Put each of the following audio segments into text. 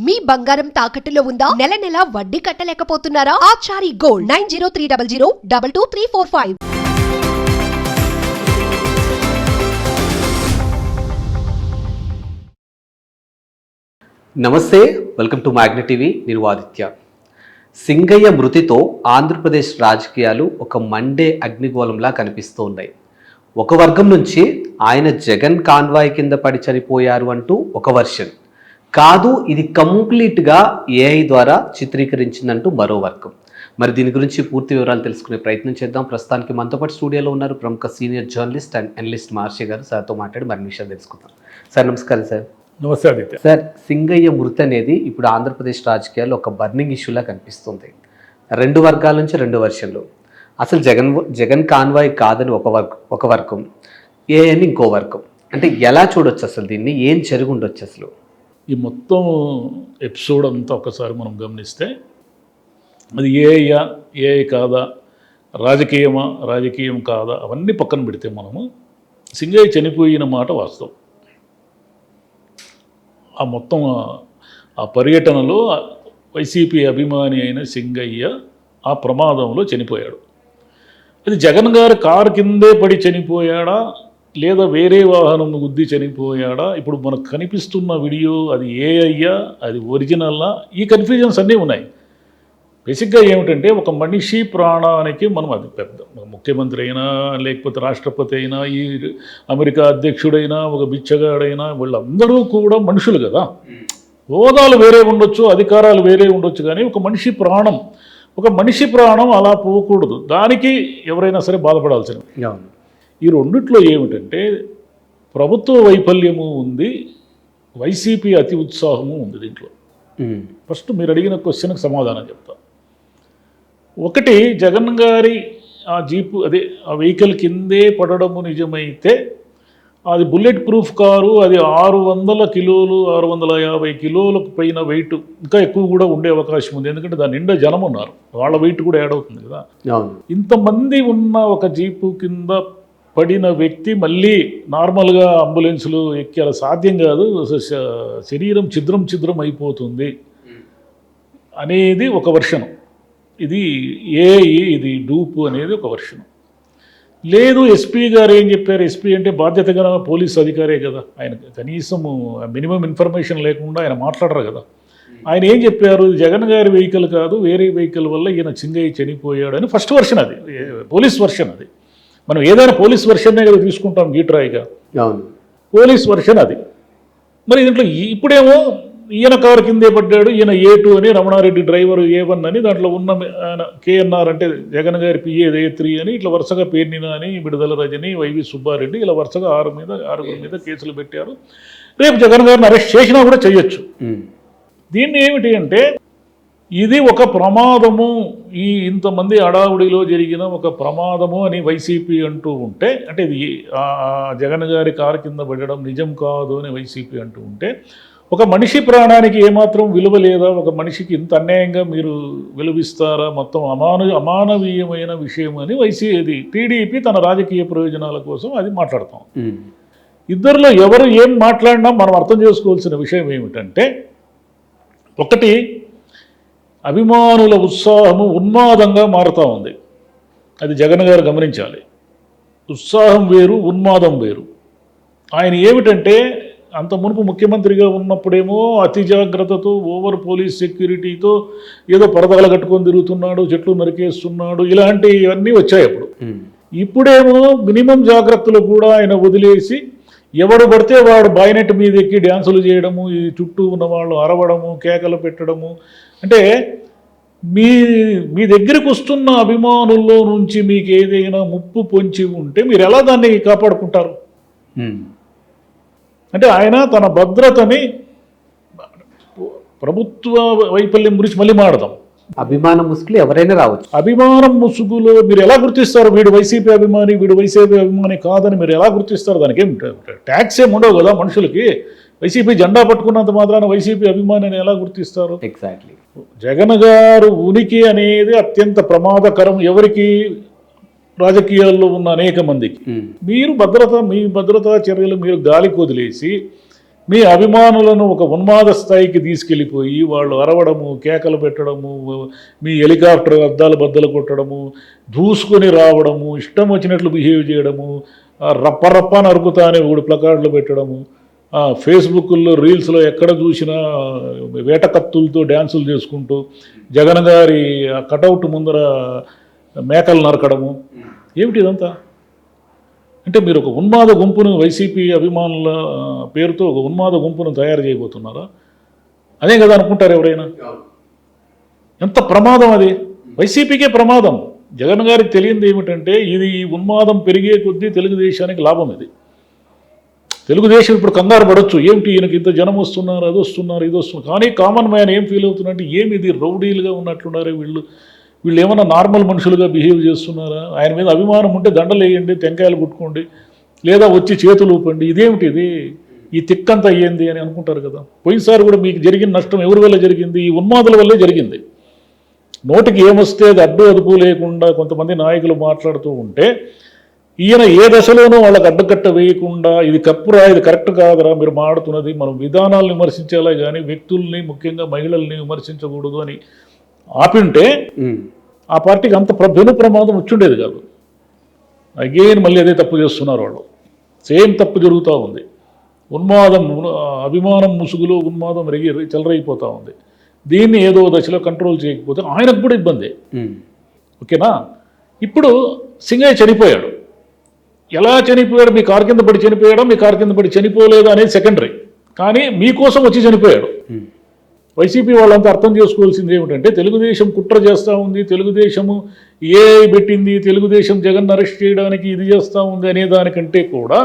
మీ బంగారం తాకట్టులో ఉందా? నెల నెల వడ్డీ కట్టలేకపోతున్నారా? ఆచారి గోల్డ్ 9030022345. నమస్తే, వెల్కమ్ టు మ్యాగ్నెట్ టీవీ. నేను ఆదిత్య. సింగయ్య మృతితో ఆంధ్రప్రదేశ్ రాజకీయాలు ఒక మండే అగ్నిగోళంలా కనిపిస్తూ ఉన్నాయి. ఒక వర్గం నుంచి ఆయన జగన్ కాన్వాయ్ కింద పడి చనిపోయారు అంటూ ఒక వర్షన్, కాదు ఇది కంప్లీట్గా ఏఐ ద్వారా చిత్రీకరించిందంటూ మరో వర్గం. మరి దీని గురించి పూర్తి వివరాలు తెలుసుకునే ప్రయత్నం చేద్దాం. ప్రస్తుతానికి మనతో పాటు స్టూడియోలో ఉన్నారు ప్రముఖ సీనియర్ జర్నలిస్ట్ అండ్ అనలిస్ట్ మహర్షి గారు. సార్తో మాట్లాడి మరిన్ని విషయాలు తెలుసుకుందాం. సార్ నమస్కారం. సార్ నమస్తే ఆదిత్య. సార్, సింగయ్య మృతి అనేది ఇప్పుడు ఆంధ్రప్రదేశ్ రాజకీయాల్లో ఒక బర్నింగ్ ఇష్యూలా కనిపిస్తుంది. రెండు వర్గాల నుంచి రెండు వర్షన్లు. అసలు జగన్ కాన్వాయ్ కాదని ఒక వర్గం, ఏ అని ఇంకో వర్గం. అంటే ఎలా చూడొచ్చు అసలు దీన్ని? ఏం జరిగి ఉండొచ్చు అసలు? ఈ మొత్తం ఎపిసోడ్ అంతా ఒకసారి మనం గమనిస్తే అది ఏఐ కాదా, రాజకీయం కాదా, అవన్నీ పక్కన పెడితే మనము సింగయ్య చనిపోయిన మాట వాస్తవం. ఆ మొత్తం ఆ పర్యటనలో వైసీపీ అభిమాని అయిన సింగయ్య ఆ ప్రమాదంలో చనిపోయాడు. అది జగన్ గారి కారు కిందే పడి చనిపోయాడా లేదా వేరే వాహనం గుద్ది చనిపోయాడా? ఇప్పుడు మనకు కనిపిస్తున్న వీడియో అది ఏఐయా, అది ఒరిజినల్లా? ఈ కన్ఫ్యూజన్స్ అన్నీ ఉన్నాయి. బేసిక్గా ఏమిటంటే, ఒక మనిషి ప్రాణానికి మనం, అది పెద్ద ముఖ్యమంత్రి అయినా లేకపోతే రాష్ట్రపతి అయినా, ఈ అమెరికా అధ్యక్షుడైనా, ఒక బిచ్చగాడైనా, వీళ్ళందరూ కూడా మనుషులు కదా. హోదాలు వేరే ఉండొచ్చు, అధికారాలు వేరే ఉండొచ్చు, కానీ ఒక మనిషి ప్రాణం అలా పోకూడదు. దానికి ఎవరైనా సరే బాధపడాల్సింది. ఈ రెండిట్లో ఏమిటంటే, ప్రభుత్వ వైఫల్యము ఉంది, వైసీపీ అతి ఉత్సాహము ఉంది దీంట్లో. ఫస్ట్ మీరు అడిగిన క్వశ్చన్కి సమాధానం చెప్తా. ఒకటి, జగన్ గారి ఆ జీపు, అదే ఆ వెహికల్ కిందే పడడము నిజమైతే అది బుల్లెట్ ప్రూఫ్ కారు, అది 600 కిలోలు 650 కిలోలకు పైన వెయిట్, ఇంకా ఎక్కువ కూడా ఉండే అవకాశం ఉంది. ఎందుకంటే దాని నిండా జనం ఉన్నారు, వాళ్ళ వెయిట్ కూడా యాడ్ అవుతుంది కదా. ఇంతమంది ఉన్న ఒక జీపు కింద పడిన వ్యక్తి మళ్ళీ నార్మల్గా అంబులెన్సులు ఎక్కి అలా సాధ్యం కాదు, శరీరం ఛిద్రం అయిపోతుంది అనేది ఒక వర్షను. ఇది ఇది డూపు అనేది ఒక వర్షను. లేదు, ఎస్పీ గారు ఏం చెప్పారు? ఎస్పీ అంటే బాధ్యత గల పోలీస్ అధికారే కదా, ఆయన కనీసం మినిమం ఇన్ఫర్మేషన్ లేకుండా ఆయన మాట్లాడరు కదా. ఆయన ఏం చెప్పారు? జగన్ గారి వెహికల్ కాదు, వేరే వెహికల్ వల్ల ఈయన సింగయ్య చనిపోయాడు అని ఫస్ట్ వర్షన్. అది పోలీస్ వర్షన్. అది మనం ఏదైనా పోలీస్ వర్షన్నే కదా తీసుకుంటాం గీట్రాయిగా. పోలీస్ వర్షన్ అది. మరి దీంట్లో ఇప్పుడేమో ఈయన కారు కిందే పడ్డాడు, ఈయన A2 అని, రమణారెడ్డి డ్రైవర్ A1 అని, దాంట్లో ఉన్న ఆయన KNR అంటే జగన్ గారి PA A3 అని, ఇట్లా వరుసగా పేర్నినా అని, విడుదల రజని, వైవి సుబ్బారెడ్డి, ఇలా వరుసగా 6 మీద కేసులు పెట్టారు. రేపు జగన్ గారిని అరెస్ట్ చేసినా కూడా చేయొచ్చు. దీన్ని ఏమిటి అంటే, ఇది ఒక ప్రమాదము, ఈ ఇంతమంది అడావుడిలో జరిగిన ఒక ప్రమాదము అని వైసీపీ అంటూ ఉంటే, అంటే ఇది జగన్ గారి కారు కింద పడడం నిజం కాదు అని వైసీపీ అంటూ ఉంటే, ఒక మనిషి ప్రాణానికి ఏమాత్రం విలువ లేదా? ఒక మనిషికి ఇంత అన్యాయంగా మీరు విలువిస్తారా? మొత్తం అమానవీయమైన విషయం అని టీడీపీ తన రాజకీయ ప్రయోజనాల కోసం అది మాట్లాడతాం. ఇద్దరిలో ఎవరు ఏం మాట్లాడినా మనం అర్థం చేసుకోవాల్సిన విషయం ఏమిటంటే, ఒకటి, అభిమానుల ఉత్సాహము ఉన్మాదంగా మారుతూ ఉంది. అది జగన్ గారు గమనించాలి. ఉత్సాహం వేరు, ఉన్మాదం వేరు. ఆయన ఏమిటంటే, అంత మునుపు ముఖ్యమంత్రిగా ఉన్నప్పుడేమో అతి జాగ్రత్తతో, ఓవర్ పోలీస్ సెక్యూరిటీతో ఏదో పరదాలు కట్టుకొని తిరుగుతున్నాడు, చెట్లు నరికేస్తున్నాడు, ఇలాంటివన్నీ వచ్చాయి అప్పుడు. ఇప్పుడేమో మినిమం జాగ్రత్తలు కూడా ఆయన వదిలేసి, ఎవడు పడితే వాడు బాయినెట్ మీద ఎక్కి డ్యాన్సులు చేయడము, ఈ చుట్టూ ఉన్న వాళ్ళు అరవడము, కేకలు పెట్టడము. అంటే మీ దగ్గరికి వస్తున్న అభిమానుల్లో నుంచి మీకు ఏదైనా ముప్పు పొంచి ఉంటే మీరు ఎలా దాన్ని కాపాడుకుంటారు? అంటే ఆయన తన భద్రతని, ప్రభుత్వ వైఫల్యం గురించి మళ్ళీ మాడదాం. అభిమానం ముసుగులు ఎవరైనా రావచ్చు. అభిమానం ముసుగులో మీరు ఎలా గుర్తిస్తారు? వీడు వైసీపీ అభిమాని కాదని మీరు ఎలా గుర్తిస్తారు? దానికి ఏం ట్యాక్స్ ఏమి ఉండవు కదా మనుషులకి. వైసీపీ జెండా పట్టుకున్నంత మాత్రాన వైసీపీ అభిమానిని ఎలా గుర్తిస్తారు? ఎగ్జాక్ట్లీ. జగన్ గారు ఉనికి అనేది అత్యంత ప్రమాదకరం ఎవరికి? రాజకీయాల్లో ఉన్న అనేక మందికి. మీరు మీ భద్రతా చర్యలు మీరు గాలికి వదిలేసి మీ అభిమానులను ఒక ఉన్మాద స్థాయికి తీసుకెళ్ళిపోయి వాళ్ళు అరవడము, కేకలు పెట్టడము, మీ హెలికాప్టర్ అద్దాలు బద్దలు కొట్టడము, దూసుకొని రావడము, ఇష్టం వచ్చినట్లు బిహేవ్ చేయడము, రప్ప నరుకుతానే ఒకడు ప్లకార్డులు పెట్టడము, ఫేస్బుక్లో రీల్స్లో ఎక్కడ చూసినా వేట కత్తులతో డ్యాన్సులు చేసుకుంటూ జగన్ గారి కటౌట్ ముందర మేకలు నరకడము, ఏమిటి ఇదంతా? అంటే మీరు ఒక ఉన్మాద గుంపును, వైసీపీ అభిమానుల పేరుతో ఒక ఉన్మాద గుంపును తయారు చేయబోతున్నారా? అదే కదా అనుకుంటారు ఎవరైనా. ఎంత ప్రమాదం అది, వైసీపీకే ప్రమాదం. జగన్ గారికి తెలియంది ఏమిటంటే ఇది ఈ ఉన్మాదం పెరిగే కొద్దీ తెలుగుదేశానికి లాభం. ఇది తెలుగుదేశం ఇప్పుడు కంగారు పడవచ్చు, ఏమిటి ఈయనకి ఇంత జనం వస్తున్నారు, అది వస్తున్నారు, ఇది వస్తున్నారు. కానీ కామన్ మ్యాన్ ఏం ఫీల్ అవుతున్నారంటే ఏమి ఇది రౌడీలుగా ఉన్నట్లున్నారే వీళ్ళు ఏమన్నా నార్మల్ మనుషులుగా బిహేవ్ చేస్తున్నారా? ఆయన మీద అభిమానం ఉంటే దండలు వేయండి, టెంకాయలు కుట్టుకోండి, లేదా వచ్చి చేతులు ఊపండి. ఇదేమిటి ఇది, ఈ తిక్కంతా అయ్యింది అని అనుకుంటారు కదా. పోయినసారి కూడా మీకు జరిగిన నష్టం ఎవరి వల్ల జరిగింది? ఈ ఉన్మాదుల వల్లే జరిగింది. నోటికి ఏమొస్తే అది అడ్డు అదుపు లేకుండా కొంతమంది నాయకులు మాట్లాడుతూ ఉంటే ఈయన ఏ దశలోనూ వాళ్ళకి అడ్డుకట్ట వేయకుండా ఇది కప్పురా, ఇది కరెక్ట్ కాదురా మీరు మాడుతున్నది, మనం విధానాలను విమర్శించాలా కానీ వ్యక్తుల్ని, ముఖ్యంగా మహిళల్ని విమర్శించకూడదు అని ఆపింటే ఆ పార్టీకి అంత పెను ప్రమాదం వచ్చుండేది కాదు. అగైన్ మళ్ళీ అదే తప్పు చేస్తున్నారు వాళ్ళు. సేమ్ తప్పు జరుగుతూ ఉంది. ఉన్మాదం, అభిమానం ముసుగులో ఉన్మాదం చెలరైపోతూ ఉంది. దీన్ని ఏదో దశలో కంట్రోల్ చేయకపోతే ఆయనకు కూడా ఇబ్బంది. ఓకేనా? ఇప్పుడు సింగయ్య చనిపోయాడు. ఎలా చనిపోయాడు? మీ కారు కింద పడి చనిపోయాడా, మీ కారు కింద పడి చనిపోలేదా అనేది సెకండరీ. కానీ మీకోసం వచ్చి చనిపోయాడు. వైసీపీ వాళ్ళంతా అర్థం చేసుకోవాల్సింది ఏమిటంటే తెలుగుదేశం కుట్ర చేస్తూ ఉంది, తెలుగుదేశము ఏఐ పెట్టింది, తెలుగుదేశం జగన్ అరెస్ట్ చేయడానికి ఇది చేస్తూ ఉంది అనే దానికంటే కూడా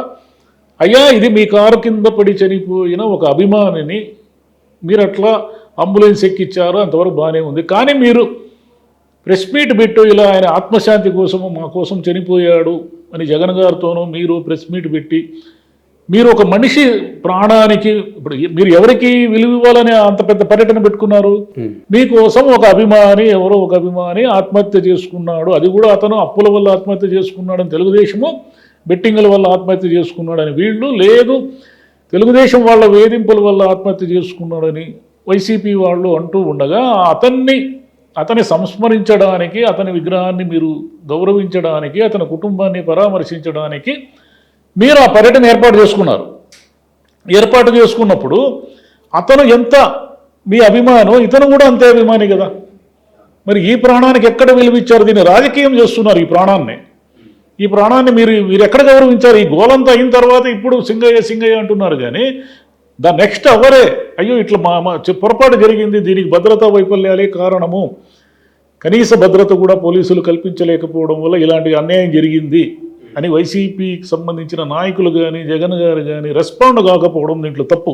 అయ్యా ఇది మీ కారు కింద పడి చనిపోయిన ఒక అభిమానిని మీరు అట్లా అంబులెన్స్ ఎక్కిచ్చారు, అంతవరకు బాగానే ఉంది. కానీ మీరు ప్రెస్ మీట్ పెట్టు, ఇలా ఆయన ఆత్మశాంతి కోసము మా కోసం చనిపోయాడు అని జగన్ గారితోనూ మీరు ప్రెస్ మీట్ పెట్టి మీరు ఒక మనిషి ప్రాణానికి ఇప్పుడు మీరు ఎవరికి విలువ ఇవ్వాలని అంత పెద్ద పర్యటన పెట్టుకున్నారు? మీకోసం ఒక అభిమాని, ఎవరో ఒక అభిమాని ఆత్మహత్య చేసుకున్నాడు, అది కూడా అతను అప్పుల వల్ల ఆత్మహత్య చేసుకున్నాడని తెలుగుదేశము, బెట్టింగుల వల్ల ఆత్మహత్య చేసుకున్నాడని వీళ్ళు, లేదు తెలుగుదేశం వాళ్ళ వేధింపుల వల్ల ఆత్మహత్య చేసుకున్నాడని వైసీపీ వాళ్ళు అంటూ ఉండగా అతన్ని సంస్మరించడానికి, అతని విగ్రహాన్ని మీరు గౌరవించడానికి, అతని కుటుంబాన్ని పరామర్శించడానికి మీరు ఆ పర్యటన ఏర్పాటు చేసుకున్నారు. ఏర్పాటు చేసుకున్నప్పుడు అతను ఎంత మీ అభిమానం, ఇతను కూడా అంతే అభిమాని కదా. మరి ఈ ప్రాణానికి ఎక్కడ విలువిచ్చారు? దీన్ని రాజకీయం చేస్తున్నారు. ఈ ప్రాణాన్ని మీరు ఎక్కడ గౌరవించారు? ఈ గోలంతా అయిన తర్వాత ఇప్పుడు సింగయ్య అంటున్నారు. కానీ ద నెక్స్ట్ అవరే అయ్యో ఇట్లా పొరపాటు జరిగింది, దీనికి భద్రతా వైఫల్యాలే కారణము, కనీస భద్రత కూడా పోలీసులు కల్పించలేకపోవడం వల్ల ఇలాంటి అన్యాయం జరిగింది అని వైసీపీకి సంబంధించిన నాయకులు కానీ జగన్ గారు కానీ రెస్పాండ్ కాకపోవడం దీంట్లో తప్పు.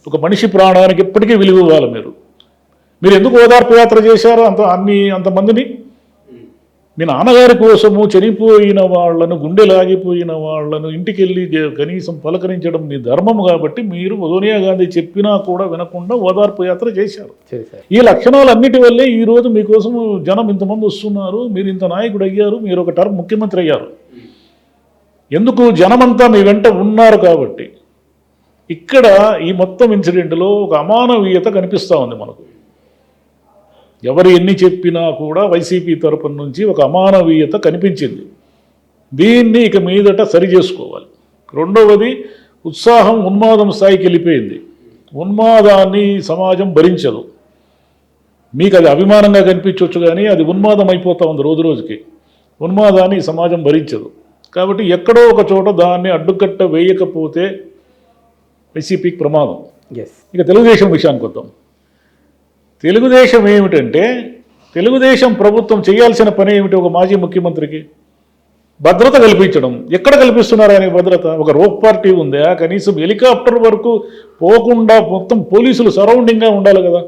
ఒక మనిషి ప్రాణానికి ఎప్పటికీ విలువ ఇవ్వాలి. మీరు ఎందుకు ఓదార్పు యాత్ర చేశారో అంతమందిని? మీ నాన్నగారి కోసము చనిపోయిన వాళ్లను, గుండె లాగిపోయిన వాళ్లను ఇంటికి వెళ్ళి కనీసం పలకరించడం మీ ధర్మం కాబట్టి మీరు సోనియా గాంధీ చెప్పినా కూడా వినకుండా ఓదార్పు యాత్ర చేశారు. ఈ లక్షణాలన్నిటి వల్లే ఈరోజు మీకోసం జనం ఇంతమంది వస్తున్నారు, మీరు ఇంత నాయకుడు అయ్యారు, మీరు ఒక టర్మ్ ముఖ్యమంత్రి అయ్యారు. ఎందుకు? జనమంతా మీ వెంట ఉన్నారు కాబట్టి. ఇక్కడ ఈ మొత్తం ఇన్సిడెంట్లో ఒక అమానవీయత కనిపిస్తూ ఉంది మనకు. ఎవరు ఎన్ని చెప్పినా కూడా వైసీపీ తరపున నుంచి ఒక అమానవీయత కనిపించింది. దీన్ని ఇక మీదట సరి చేసుకోవాలి. రెండవది, ఉత్సాహం ఉన్మాదం స్థాయికి వెళ్ళిపోయింది. ఉన్మాదాన్ని సమాజం భరించదు. మీకు అది అభిమానంగా కనిపించవచ్చు కానీ అది ఉన్మాదం అయిపోతూ ఉంది రోజు రోజుకి. ఉన్మాదాన్ని సమాజం భరించదు. కాబట్టి ఎక్కడో ఒక చోట దాన్ని అడ్డుకట్ట వేయకపోతే వైసీపీకి ప్రమాదం. ఇక తెలుగుదేశం విషయానికి వద్దాం. తెలుగుదేశం ఏమిటంటే, తెలుగుదేశం ప్రభుత్వం చేయాల్సిన పని ఏమిటి? ఒక మాజీ ముఖ్యమంత్రికి భద్రత కల్పించడం. ఎక్కడ కల్పిస్తున్నారు ఆయన భద్రత? ఒక రోప్ పార్టీ ఉందా? కనీసం హెలికాప్టర్ వరకు పోకుండా మొత్తం పోలీసులు సరౌండింగ్గా ఉండాలి కదా.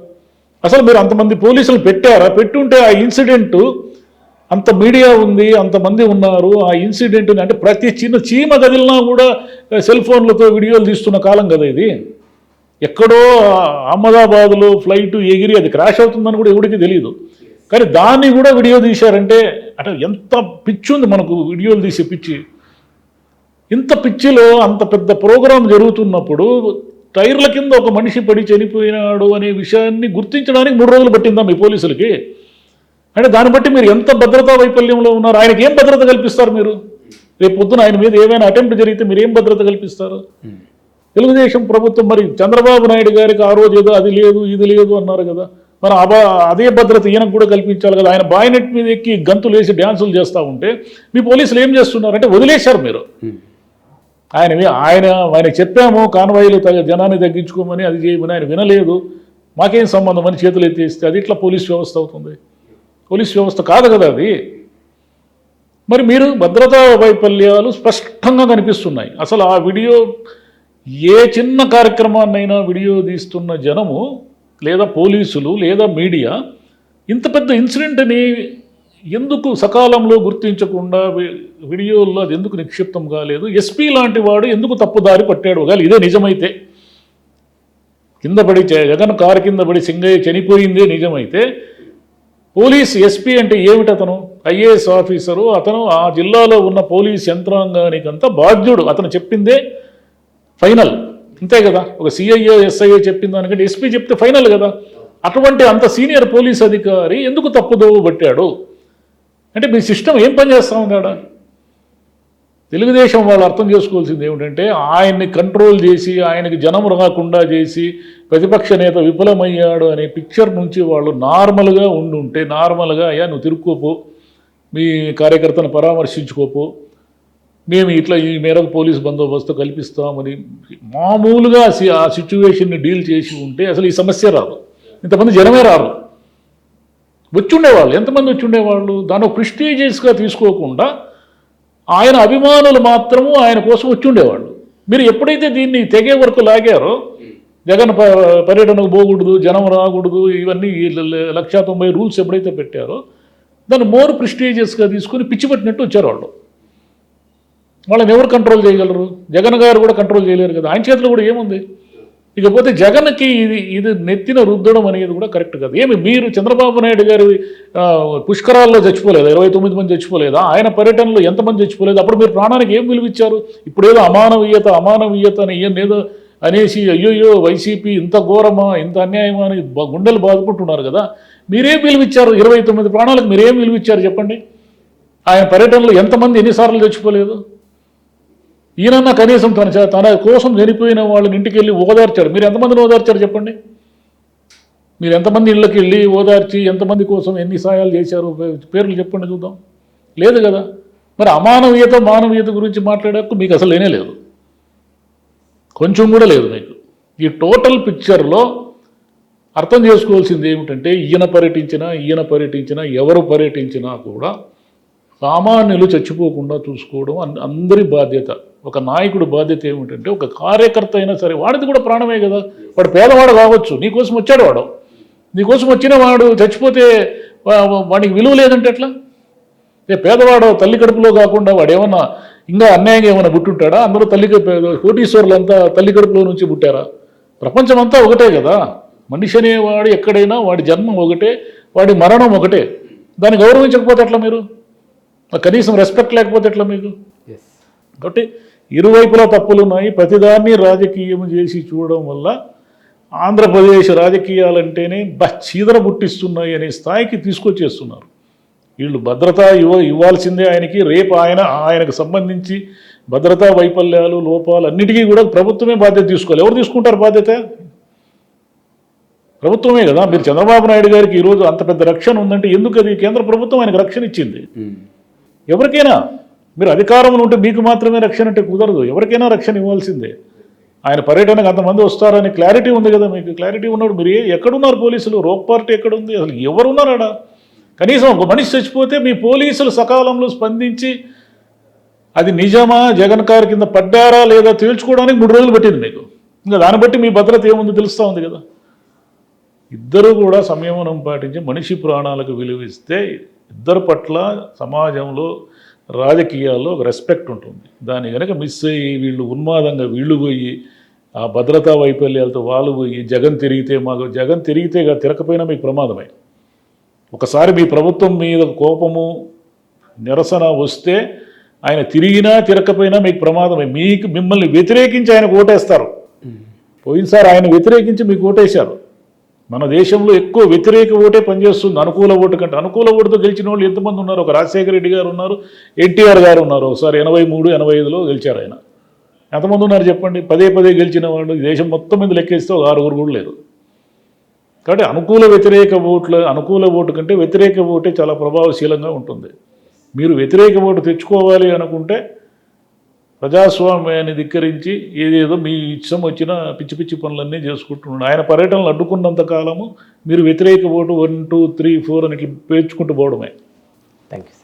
అసలు మీరు అంతమంది పోలీసులు పెట్టారా? పెట్టుంటే ఆ ఇన్సిడెంట్, అంత మీడియా ఉంది, అంతమంది ఉన్నారు, ఆ ఇన్సిడెంట్ని అంటే ప్రతి చిన్న చీమ కదిలినా కూడా సెల్ ఫోన్లతో వీడియోలు తీస్తున్న కాలం కదా ఇది. ఎక్కడో అహ్మదాబాద్లో ఫ్లైట్ ఎగిరి అది క్రాష్ అవుతుందని కూడా ఎవరికి తెలియదు. కానీ దాన్ని కూడా వీడియో తీశారంటే అంటే ఎంత పిచ్చి ఉంది మనకు, వీడియోలు తీసే పిచ్చి. ఇంత పిచ్చిలో అంత పెద్ద ప్రోగ్రాం జరుగుతున్నప్పుడు టైర్ల కింద ఒక మనిషి పడి చనిపోయినాడు అనే విషయాన్ని గుర్తించడానికి 3 రోజులు పట్టిందా మీ పోలీసులకి? అంటే దాన్ని బట్టి మీరు ఎంత భద్రతా వైఫల్యంలో ఉన్నారు? ఆయనకి ఏం భద్రత కల్పిస్తారు మీరు? రేపు పొద్దున ఆయన మీద ఏమైనా అటెంప్ట్ జరిగితే మీరు ఏం భద్రత కల్పిస్తారు? తెలుగుదేశం ప్రభుత్వం మరి చంద్రబాబు నాయుడు గారికి ఆ రోజు ఏదో అది లేదు ఇది లేదు అన్నారు కదా, మరి అదే భద్రత ఈయనకు కూడా కల్పించాలి కదా. ఆయన బాయినెట్ మీద ఎక్కి గంతులు వేసి డ్యాన్సులు చేస్తూ ఉంటే మీ పోలీసులు ఏం చేస్తున్నారంటే వదిలేశారు మీరు. ఆయన చెప్పాము కాన్వాయిలు జనాన్ని తగ్గించుకోమని, అది చేయమని, ఆయన వినలేదు. మాకేం సంబంధం అని చేతులు ఎత్తేస్తే అది ఇట్లా పోలీస్ వ్యవస్థ అవుతుంది? పోలీస్ వ్యవస్థ కాదు కదా అది. మరి మీరు భద్రతా వైఫల్యాలు స్పష్టంగా కనిపిస్తున్నాయి. అసలు ఆ వీడియో ఏ చిన్న కార్యక్రమాన్నైనా వీడియో తీస్తున్న జనము లేదా పోలీసులు లేదా మీడియా ఇంత పెద్ద ఇన్సిడెంట్ని ఎందుకు సకాలంలో గుర్తించకుండా వీడియోల్లో అది ఎందుకు నిక్షిప్తం కాలేదు? ఎస్పీ లాంటి వాడు ఎందుకు తప్పుదారి పట్టాడు? ఒకవేళ ఇదే నిజమైతే, కింద పడి జగన్ కారు కింద పడి సింగయ్య చనిపోయిందే నిజమైతే, పోలీస్ ఎస్పీ అంటే ఏమిటి? అతను ఐఏఎస్ ఆఫీసరు, అతను ఆ జిల్లాలో ఉన్న పోలీస్ యంత్రాంగానికంతా బాధ్యుడు. అతను చెప్పిందే ఫైనల్, అంతే కదా. ఒక సిఐఏ ఎస్ఐఏ చెప్పిన దానికంటే ఎస్పీ చెప్తే ఫైనల్ కదా. అటువంటి అంత సీనియర్ పోలీస్ అధికారి ఎందుకు తప్పుదోవ పట్టాడు అంటే మీ సిస్టమ్ ఏం పని చేస్తూ ఉందాడ? తెలుగుదేశం వాళ్ళు అర్థం చేసుకోవాల్సింది ఏమిటంటే, ఆయన్ని కంట్రోల్ చేసి ఆయనకి జనం రాకుండా చేసి ప్రతిపక్ష నేత విఫలమయ్యాడు అనే పిక్చర్ నుంచి వాళ్ళు నార్మల్గా ఉండుంటే, నార్మల్గా అయ్యా నువ్వు తిరుక్కోపో, మీ కార్యకర్తను పరామర్శించుకోపో, మేము ఇట్లా ఈ మేరకు పోలీస్ బందోబస్తు కల్పిస్తామని మామూలుగా ఆ సిచ్యువేషన్ని డీల్ చేసి ఉంటే అసలు ఈ సమస్య రాదు, ఇంతమంది జనమే రారు. వచ్చుండేవాళ్ళు, ఎంతమంది వచ్చుండేవాళ్ళు? దాన్ని ప్రెస్టీజియస్గా తీసుకోకుండా ఆయన అభిమానులు మాత్రము ఆయన కోసం వచ్చుండేవాళ్ళు. మీరు ఎప్పుడైతే దీన్ని తెగే వరకు లాగారో, జగన్ పర్యటనకు పోకూడదు, జనం రాకూడదు, ఇవన్నీ 190 రూల్స్ ఎప్పుడైతే పెట్టారో దాన్ని మోర్ ప్రెస్టీజియస్గా తీసుకుని పిచ్చి పట్టినట్టు వచ్చారు వాళ్ళు. వాళ్ళని ఎవరు కంట్రోల్ చేయగలరు? జగన్ గారు కూడా కంట్రోల్ చేయలేరు కదా, ఆయన చేతిలో కూడా ఏముంది? ఇకపోతే జగన్కి ఇది నెత్తిన రుద్దడం అనేది కూడా కరెక్ట్ కాదు. ఏమి మీరు చంద్రబాబు నాయుడు గారు పుష్కరాల్లో చచ్చిపోలేదా? 29 మంది చచ్చిపోలేదా? ఆయన పర్యటనలో ఎంతమంది చచ్చిపోలేదు? అప్పుడు మీరు ప్రాణానికి ఏం విలువిచ్చారు? ఇప్పుడేదో అమానవీయత అని ఏదో అనేసి అయ్యోయ్యో వైసీపీ ఇంత ఘోరమా, ఇంత అన్యాయమా అని గుండెలు బాదుకుంటున్నారు కదా. మీరేం విలువిచ్చారు? 29 ప్రాణాలకు మీరేం విలువిచ్చారు చెప్పండి? ఆయన పర్యటనలో ఎంతమంది ఎన్నిసార్లు చచ్చిపోలేదు? ఈయనన్నా కనీసం తన కోసం చనిపోయిన వాళ్ళని ఇంటికి వెళ్ళి ఓదార్చారు. మీరు ఎంతమందిని ఓదార్చారు చెప్పండి? మీరు ఎంతమంది ఇళ్ళకి వెళ్ళి ఓదార్చి ఎంతమంది కోసం ఎన్ని సాయాలు చేశారు పేర్లు చెప్పండి చూద్దాం. లేదు కదా. మరి మానవీయత గురించి మాట్లాడకు మీకు అసలు లేనే లేదు, కొంచెం కూడా లేదు మీకు. ఈ టోటల్ పిక్చర్లో అర్థం చేసుకోవాల్సింది ఏమిటంటే, ఈయన పర్యటించినా ఎవరు పర్యటించినా కూడా సామాన్యులు చచ్చిపోకుండా చూసుకోవడం అందరి బాధ్యత. ఒక నాయకుడు బాధ్యత ఏమిటంటే, ఒక కార్యకర్త అయినా సరే వాడిది కూడా ప్రాణమే కదా. వాడు పేదవాడు కావచ్చు, నీకోసం వచ్చాడు, వాడు నీకోసం వచ్చిన వాడు చచ్చిపోతే వాడికి విలువ లేదంటే ఎట్లా? పేదవాడు తల్లి కడుపులో కాకుండా వాడు ఏమన్నా ఇంకా అన్యాయంగా ఏమైనా పుట్టుంటాడా? అందరూ కోటీశ్వరులంతా తల్లి కడుపులో నుంచి పుట్టారా? ప్రపంచమంతా ఒకటే కదా. మనిషి అనేవాడు ఎక్కడైనా వాడి జన్మ ఒకటే, వాడి మరణం ఒకటే. దాన్ని గౌరవించకపోతే ఎట్లా? మీరు కనీసం రెస్పెక్ట్ లేకపోతే ఎట్లా మీకు? కాబట్టి ఇరువైపులా తప్పులు ఉన్నాయి. ప్రతిదాన్ని రాజకీయం చేసి చూడడం వల్ల ఆంధ్రప్రదేశ్ రాజకీయాలంటేనే చీదర పుట్టిస్తున్నాయి అనే స్థాయికి తీసుకొచ్చేస్తున్నారు. వీళ్ళు భద్రత ఇవ్వాల్సిందే ఆయనకి. రేపు ఆయనకు సంబంధించి భద్రతా వైఫల్యాలు, లోపాలు అన్నిటికీ కూడా ప్రభుత్వమే బాధ్యత తీసుకోవాలి. ఎవరు తీసుకుంటారు బాధ్యత? ప్రభుత్వమే కదా. మీరు చంద్రబాబు నాయుడు గారికి ఈరోజు అంత పెద్ద రక్షణ ఉందంటే ఎందుకు? అది కేంద్ర ప్రభుత్వం ఆయనకు రక్షణ ఇచ్చింది. ఎవరికైనా మీరు అధికారంలో ఉంటే మీకు మాత్రమే రక్షణ అంటే కుదరదు, ఎవరికైనా రక్షణ ఇవ్వాల్సిందే. ఆయన పర్యటనకు అంతమంది వస్తారని క్లారిటీ ఉంది కదా మీకు. క్లారిటీ ఉన్నప్పుడు మీరు ఎక్కడున్నారు? పోలీసులు రోప్ పార్టీ ఎక్కడుంది? అసలు ఎవరున్నారు ఆడ? కనీసం ఒక మనిషి చచ్చిపోతే మీ పోలీసులు సకాలంలో స్పందించి అది నిజమా, జగన్ కారు కింద పడ్డారా లేదా తేల్చుకోవడానికి 3 రోజులు పట్టింది మీకు. ఇంకా దాన్ని బట్టి మీ భద్రత ఏముందో తెలుస్తూ ఉంది కదా. ఇద్దరు కూడా సంయమనం పాటించి మనిషి ప్రాణాలకు విలువిస్తే ఇద్దరు పట్ల సమాజంలో రాజకీయాల్లో ఒక రెస్పెక్ట్ ఉంటుంది. దాన్ని కనుక మిస్ అయ్యి వీళ్ళు ఉన్మాదంగా వీళ్ళు పోయి ఆ భద్రతా వైఫల్యాలతో వాళ్ళు పోయి జగన్ తిరిగితే తిరగకపోయినా మీకు ప్రమాదమే. ఒకసారి మీ ప్రభుత్వం మీద కోపము నిరసన వస్తే ఆయన తిరిగినా తిరగకపోయినా మీకు ప్రమాదమే. మిమ్మల్ని వ్యతిరేకించి ఆయన ఓటేస్తారు. పోయినసారి ఆయన వ్యతిరేకించి మీకు ఓటేశారు. మన దేశంలో ఎక్కువ వ్యతిరేక ఓటే పనిచేస్తుంది అనుకూల ఓటు కంటే. అనుకూల ఓటుతో గెలిచిన వాళ్ళు ఎంతమంది ఉన్నారు? ఒక రాజశేఖర రెడ్డి గారు ఉన్నారు, ఎన్టీఆర్ గారు ఉన్నారు. ఒకసారి 83, 85లో గెలిచారు ఆయన. ఎంతమంది ఉన్నారు చెప్పండి? పదే పదే గెలిచిన వాళ్ళు దేశం మొత్తం మీద లెక్కేస్తే ఒక 6 కూడా లేరు. కాబట్టి అనుకూల ఓటు కంటే వ్యతిరేక ఓటే చాలా ప్రభావశీలంగా ఉంటుంది. మీరు వ్యతిరేక ఓటు తెచ్చుకోవాలి అనుకుంటే ప్రజాస్వామ్యాన్ని ధిక్కరించి ఏదేదో మీ ఇష్టం వచ్చిన పిచ్చి పిచ్చి పనులన్నీ చేసుకుంటున్నాడు. ఆయన పర్యటనలు అడ్డుకున్నంత కాలము మీరు వ్యతిరేక ఓటు 1, 2, 3, 4 అని ఇట్లా పేర్చుకుంటూ పోవడమే. Thank you.